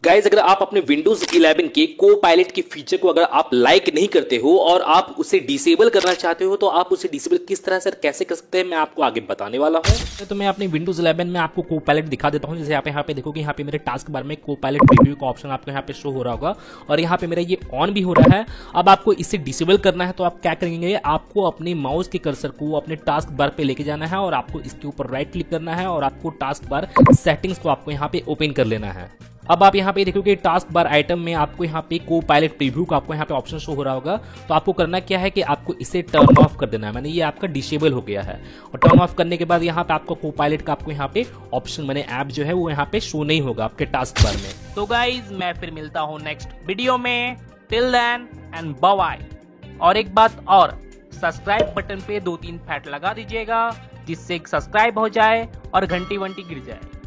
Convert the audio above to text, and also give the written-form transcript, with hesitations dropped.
Guys अगर आप अपने विंडोज 11 के को पायलट के फीचर को अगर आप लाइक नहीं करते हो और आप उसे डिसेबल करना चाहते हो तो आप उसे डिसेबल किस तरह से कैसे कर सकते हैं मैं आपको आगे बताने वाला हूं। तो मैं अपने विंडोज 11 में आपको को पायलट दिखा देता हूं। जैसे आप यहाँ पे देखोगे, यहाँ पे मेरे टास्क बार में को पायलट प्रीव्यू का ऑप्शन आपको यहाँ पे शो हो रहा होगा और यहाँ पे मेरा ये ऑन भी हो रहा है। अब आपको इसे डिसेबल करना है तो आप क्या करेंगे, आपको अपने माउस के कर्सर को अपने टास्क बार पे लेके जाना है और आपको इसके ऊपर राइट क्लिक करना है और आपको टास्क बार सेटिंग्स को आपको यहाँ पे ओपन कर लेना है। अब आप यहाँ पे देखोगे टास्क बार आइटम में आपको यहाँ पे को पायलट प्रीव्यू का आपको यहाँ पे ऑप्शन शो हो रहा होगा। तो आपको करना क्या है कि आपको इसे टर्न ऑफ कर देना है, माने ये आपका डिसेबल हो गया है। और टर्न ऑफ करने के बाद यहाँ पे आपको को पायलट का आपको यहाँ पे ऑप्शन माने ऐप जो है वो यहाँ पे शो नहीं होगा आपके टास्क बार में। तो गाइज मैं फिर मिलता हूँ नेक्स्ट वीडियो में। Till then and bye. और एक बात और, सब्सक्राइब बटन पे 2-3 फैट लगा दीजिएगा जिससे सब्सक्राइब हो जाए और घंटी वंटी गिर जाए।